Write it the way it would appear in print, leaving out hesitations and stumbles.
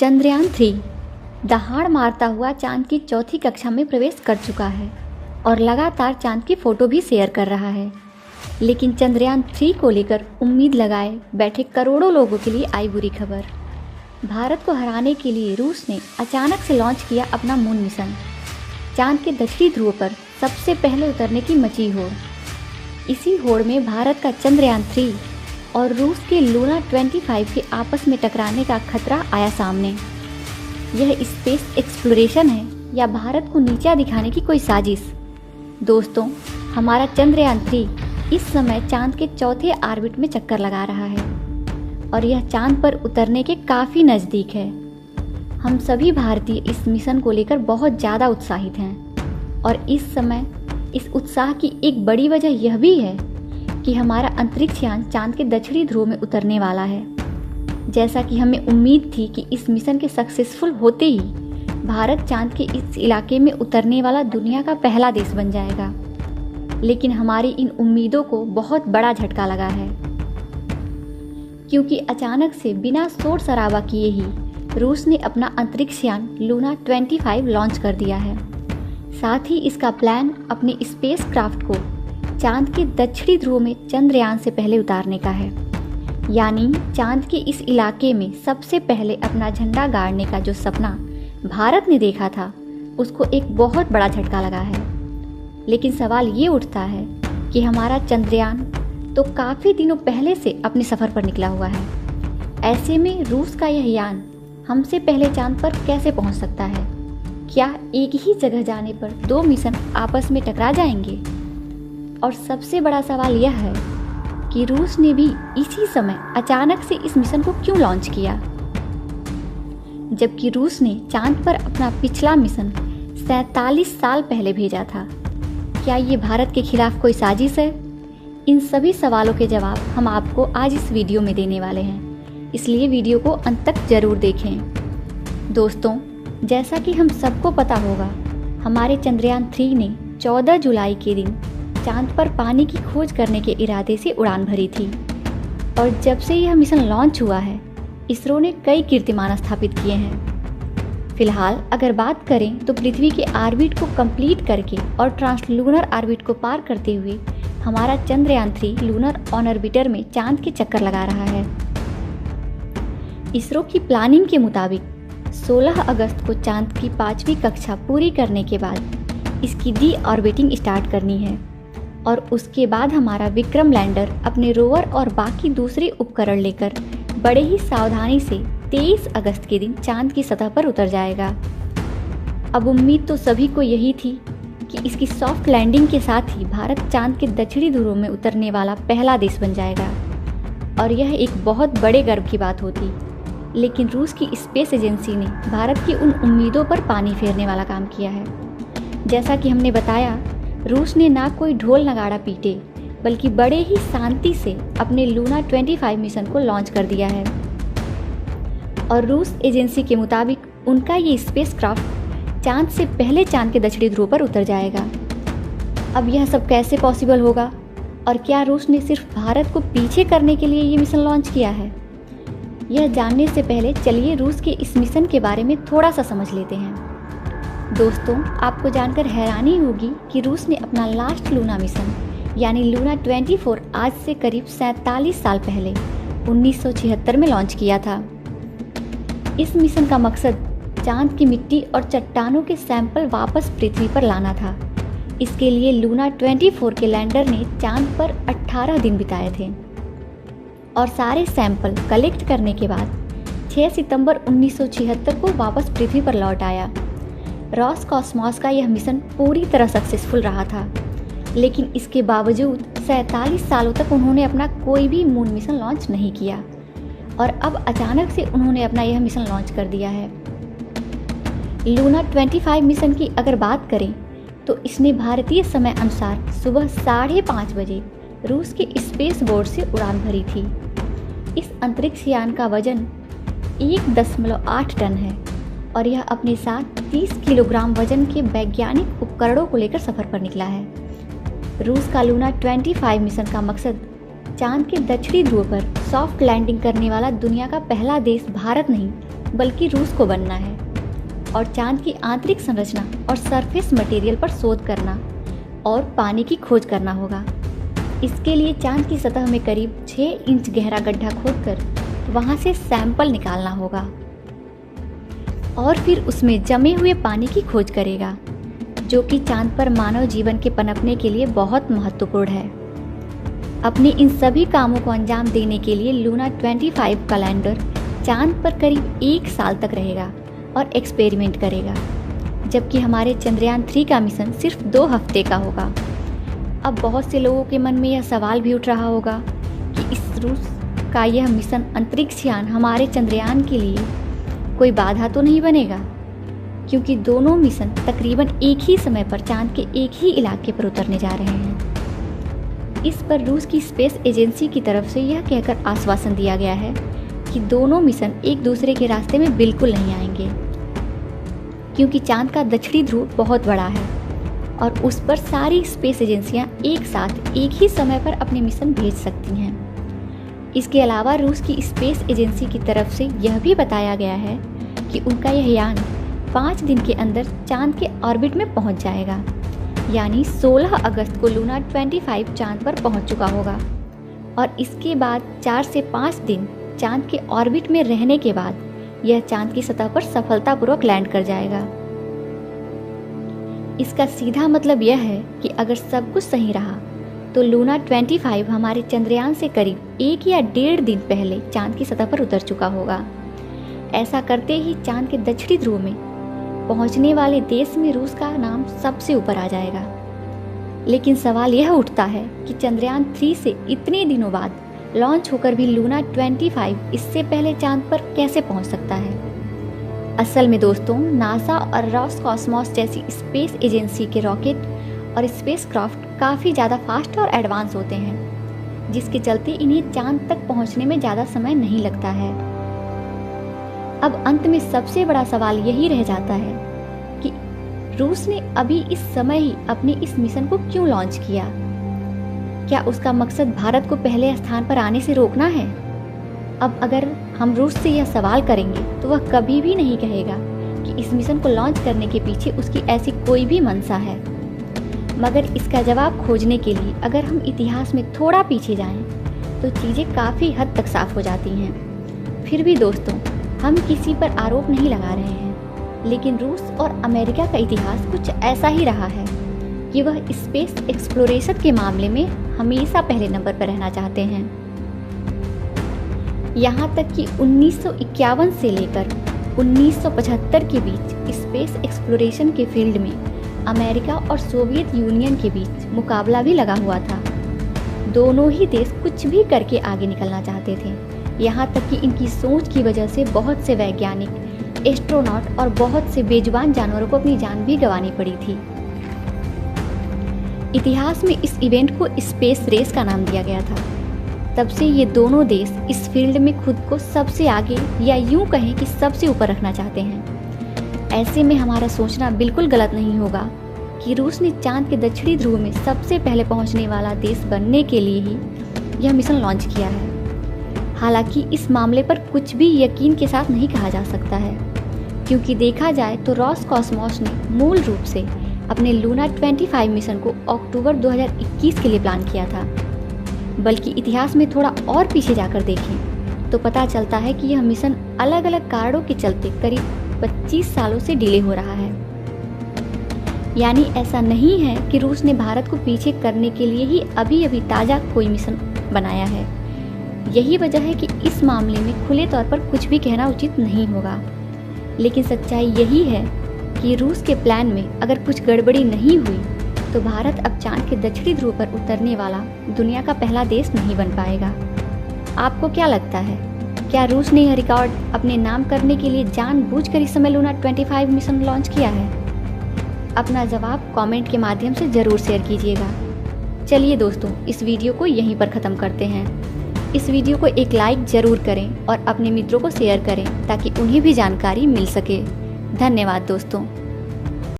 चंद्रयान-3 दहाड़ मारता हुआ चांद की चौथी कक्षा में प्रवेश कर चुका है और लगातार चांद की फ़ोटो भी शेयर कर रहा है। लेकिन चंद्रयान-3 को लेकर उम्मीद लगाए बैठे करोड़ों लोगों के लिए आई बुरी खबर। भारत को हराने के लिए रूस ने अचानक से लॉन्च किया अपना मून मिशन। चांद के दक्षिणी ध्रुव पर सबसे पहले उतरने की मची होड़। इसी होड़ में भारत का चंद्रयान-3 और रूस के लूना 25 के आपस में टकराने का खतरा आया सामने। यह स्पेस एक्सप्लोरेशन है या भारत को नीचा दिखाने की कोई साजिश? दोस्तों, हमारा चंद्रयान-3 इस समय चांद के चौथे ऑर्बिट में चक्कर लगा रहा है और यह चांद पर उतरने के काफ़ी नज़दीक है। हम सभी भारतीय इस मिशन को लेकर बहुत ज़्यादा उत्साहित हैं और इस समय इस उत्साह की एक बड़ी वजह यह भी है कि हमारा अंतरिक्ष यान चांद के दक्षिणी ध्रुव में उतरने वाला है। जैसा कि हमें उम्मीद थी कि इस मिशन के सक्सेसफुल होते ही भारत चांद के इस इलाके में उतरने वाला दुनिया का पहला देश बन जाएगा, लेकिन हमारी इन उम्मीदों को बहुत बड़ा झटका लगा है, क्योंकि अचानक से बिना शोर शराबा किए ही रूस ने अपना अंतरिक्ष यान लूना 25 लॉन्च कर दिया है। साथ ही इसका प्लान अपने स्पेस क्राफ्ट को चांद के दक्षिणी ध्रुव में चंद्रयान से पहले उतारने का है। यानी चांद के इस इलाके में सबसे पहले अपना झंडा गाड़ने का जो सपना भारत ने देखा था, उसको एक बहुत बड़ा झटका लगा है। लेकिन सवाल ये उठता है कि हमारा चंद्रयान तो काफ़ी दिनों पहले से अपने सफ़र पर निकला हुआ है। ऐसे में रूस का यह यान हमसे पहले चांद पर कैसे पहुंच सकता है? क्या एक ही जगह जाने पर दो मिशन आपस में टकरा जाएंगे? और सबसे बड़ा सवाल यह है कि रूस ने भी इसी समय अचानक से इस मिशन को क्यों लॉन्च किया, जबकि रूस ने चांद पर अपना पिछला मिशन 47 साल पहले भेजा था। क्या ये भारत के खिलाफ कोई साजिश है? इन सभी सवालों के जवाब हम आपको आज इस वीडियो में देने वाले हैं, इसलिए वीडियो को अंत तक जरूर देखें। दोस्तों, जैसा कि हम सबको पता होगा, हमारे चंद्रयान-3 ने 14 जुलाई के दिन चांद पर पानी की खोज करने के इरादे से उड़ान भरी थी और जब से यह मिशन लॉन्च हुआ है, इसरो ने कई कीर्तिमान स्थापित किए हैं। फिलहाल अगर बात करें तो पृथ्वी के ऑर्बिट को कंप्लीट करके और ट्रांसलूनर ऑर्बिट को पार करते हुए हमारा चंद्रयान-3 लूनर ऑर्बिटर में चांद के चक्कर लगा रहा है। इसरो की प्लानिंग के मुताबिक 16 अगस्त को चांद की 5वीं कक्षा पूरी करने के बाद इसकी डी ऑर्बिटिंग स्टार्ट करनी है और उसके बाद हमारा विक्रम लैंडर अपने रोवर और बाकी दूसरे उपकरण लेकर बड़े ही सावधानी से 23 अगस्त के दिन चांद की सतह पर उतर जाएगा। अब उम्मीद तो सभी को यही थी कि इसकी सॉफ्ट लैंडिंग के साथ ही भारत चांद के दक्षिणी ध्रुव में उतरने वाला पहला देश बन जाएगा और यह एक बहुत बड़े गर्व की बात होती। लेकिन रूस की स्पेस एजेंसी ने भारत की उन उम्मीदों पर पानी फेरने वाला काम किया है। जैसा कि हमने बताया, रूस ने ना कोई ढोल नगाड़ा पीटे बल्कि बड़े ही शांति से अपने लूना 25 मिशन को लॉन्च कर दिया है और रूस एजेंसी के मुताबिक उनका ये स्पेस क्राफ्ट चांद से पहले चांद के दक्षिणी ध्रुव पर उतर जाएगा। अब यह सब कैसे पॉसिबल होगा और क्या रूस ने सिर्फ भारत को पीछे करने के लिए ये मिशन लॉन्च किया है? यह जानने से पहले चलिए रूस के इस मिशन के बारे में थोड़ा सा समझ लेते हैं। दोस्तों, आपको जानकर हैरानी होगी कि रूस ने अपना लास्ट लूना मिशन यानी लूना 24 आज से करीब 47 साल पहले 1976 में लॉन्च किया था। इस मिशन का मकसद चांद की मिट्टी और चट्टानों के सैंपल वापस पृथ्वी पर लाना था। इसके लिए लूना 24 के लैंडर ने चांद पर 18 दिन बिताए थे और सारे सैंपल कलेक्ट करने के बाद 6 सितंबर 1976 को वापस पृथ्वी पर लौट आया। रॉसकॉस्मॉस का यह मिशन पूरी तरह सक्सेसफुल रहा था, लेकिन इसके बावजूद 47 सालों तक उन्होंने अपना कोई भी मून मिशन लॉन्च नहीं किया और अब अचानक से उन्होंने अपना यह मिशन लॉन्च कर दिया है। लूना 25 मिशन की अगर बात करें तो इसने भारतीय समय अनुसार सुबह 5:30 बजे रूस के स्पेस बोर्ड से उड़ान भरी थी। इस अंतरिक्ष यान का वजन 1.8 टन है और यह अपने साथ 30 किलोग्राम वजन के वैज्ञानिक उपकरणों को लेकर सफर पर निकला है। रूस का लूना 25 मिशन का मकसद चांद के दक्षिणी ध्रुव पर सॉफ्ट लैंडिंग करने वाला दुनिया का पहला देश भारत नहीं बल्कि रूस को बनना है और चांद की आंतरिक संरचना और सरफेस मटेरियल पर शोध करना और पानी की खोज करना होगा। इसके लिए चांद की सतह में करीब 6 इंच गहरा गड्ढा खोदकर वहां से सैंपल निकालना होगा और फिर उसमें जमे हुए पानी की खोज करेगा, जो कि चांद पर मानव जीवन के पनपने के लिए बहुत महत्वपूर्ण है। अपने इन सभी कामों को अंजाम देने के लिए लूना 25 का लैंडर चांद पर करीब 1 साल तक रहेगा और एक्सपेरिमेंट करेगा, जबकि हमारे चंद्रयान 3 का मिशन सिर्फ 2 हफ्ते का होगा। अब बहुत से लोगों के मन में यह सवाल भी उठ रहा होगा कि इस रूस का यह मिशन अंतरिक्ष यान हमारे चंद्रयान के लिए कोई बाधा तो नहीं बनेगा, क्योंकि दोनों मिशन तकरीबन एक ही समय पर चांद के एक ही इलाके पर उतरने जा रहे हैं। इस पर रूस की स्पेस एजेंसी की तरफ से यह कहकर आश्वासन दिया गया है कि दोनों मिशन एक दूसरे के रास्ते में बिल्कुल नहीं आएंगे, क्योंकि चांद का दक्षिणी ध्रुव बहुत बड़ा है और उस पर सारी स्पेस एजेंसियां एक साथ एक ही समय पर अपने मिशन भेज सकती हैं। इसके अलावा रूस की स्पेस एजेंसी की तरफ से यह भी बताया गया है कि उनका यह यान 5 दिन के अंदर चांद के ऑर्बिट में पहुंच जाएगा, यानी 16 अगस्त को लूना 25 चांद पर पहुंच चुका होगा और इसके बाद 4 से 5 दिन चांद के ऑर्बिट में रहने के बाद यह चांद की सतह पर सफलतापूर्वक लैंड कर जाएगा। इसका सीधा मतलब यह है कि अगर सब कुछ सही रहा तो लूना 25 हमारे चंद्रयान से करीब 1 या 1.5 दिन पहले चांद की सतह पर उतर चुका होगा। ऐसा करते ही चांद के दक्षिणी ध्रुव में पहुंचने वाले देश में रूस का नाम सबसे ऊपर आ जाएगा। लेकिन सवाल यह उठता है कि चंद्रयान 3 से इतने दिनों बाद लॉन्च होकर भी लूना 25 इससे पहले चांद पर कैसे पहुंच सकता है। असल में दोस्तों, नासा और रॉसकॉस्मोस जैसी स्पेस एजेंसी के रॉकेट और स्पेसक्राफ्ट काफ़ी ज़्यादा फास्ट और एडवांस होते हैं, जिसके चलते इन्हें चांद तक पहुंचने में ज़्यादा समय नहीं लगता है। अब अंत में सबसे बड़ा सवाल यही रह जाता है कि रूस ने अभी इस समय ही अपने इस मिशन को क्यों लॉन्च किया। क्या उसका मकसद भारत को पहले स्थान पर आने से रोकना है? अब अगर हम रूस से यह सवाल करेंगे तो वह कभी भी नहीं कहेगा कि इस मिशन को लॉन्च करने के पीछे उसकी ऐसी कोई भी मंशा है। मगर इसका जवाब खोजने के लिए अगर हम इतिहास में थोड़ा पीछे जाएं, तो चीज़ें काफ़ी हद तक साफ हो जाती हैं। फिर भी दोस्तों, हम किसी पर आरोप नहीं लगा रहे हैं, लेकिन रूस और अमेरिका का इतिहास कुछ ऐसा ही रहा है कि वह स्पेस एक्सप्लोरेशन के मामले में हमेशा पहले नंबर पर रहना चाहते हैं। यहाँ तक कि 1951 से लेकर 1975 के बीच स्पेस एक्सप्लोरेशन के फील्ड में अमेरिका और सोवियत यूनियन के बीच मुकाबला भी लगा हुआ था। दोनों ही देश कुछ भी करके आगे निकलना चाहते थे। यहाँ तक कि इनकी सोच की वजह से बहुत से वैज्ञानिक, एस्ट्रोनॉट और बहुत से बेजुबान जानवरों को अपनी जान भी गंवानी पड़ी थी। इतिहास में इस इवेंट को स्पेस रेस का नाम दिया गया था। तब से ये दोनों देश इस फील्ड में खुद को सबसे आगे या यूं कहें कि सबसे ऊपर रखना चाहते हैं। ऐसे में हमारा सोचना बिल्कुल गलत नहीं होगा कि रूस ने चांद के दक्षिणी ध्रुव में सबसे पहले पहुंचने वाला देश बनने के लिए ही यह मिशन लॉन्च किया है। हालांकि इस मामले पर कुछ भी यकीन के साथ नहीं कहा जा सकता है, क्योंकि देखा जाए तो रॉसकॉस्मोस ने मूल रूप से अपने लूना 25 मिशन को अक्टूबर 2021 के लिए प्लान किया था। बल्कि इतिहास में थोड़ा और पीछे जाकर देखें तो पता चलता है कि यह मिशन अलग अलग कारणों के चलते करीब 25 सालों से डिले हो रहा है। यानी ऐसा नहीं है कि रूस ने भारत को पीछे करने के लिए ही अभी अभी ताज़ा कोई मिशन बनाया है। यही वजह है कि इस मामले में खुले तौर पर कुछ भी कहना उचित नहीं होगा। लेकिन सच्चाई यही है कि रूस के प्लान में अगर कुछ गड़बड़ी नहीं हुई तो भारत अब चांद के दक्षिणी ध्रुव पर उतरने वाला दुनिया का पहला देश नहीं बन पाएगा। आपको क्या लगता है, क्या रूस ने यह रिकॉर्ड अपने नाम करने के लिए जानबूझकर इस समय लूना 25 मिशन लॉन्च किया है? अपना जवाब कमेंट के माध्यम से ज़रूर शेयर कीजिएगा। चलिए दोस्तों, इस वीडियो को यहीं पर ख़त्म करते हैं। इस वीडियो को एक लाइक ज़रूर करें और अपने मित्रों को शेयर करें ताकि उन्हें भी जानकारी मिल सके। धन्यवाद दोस्तों।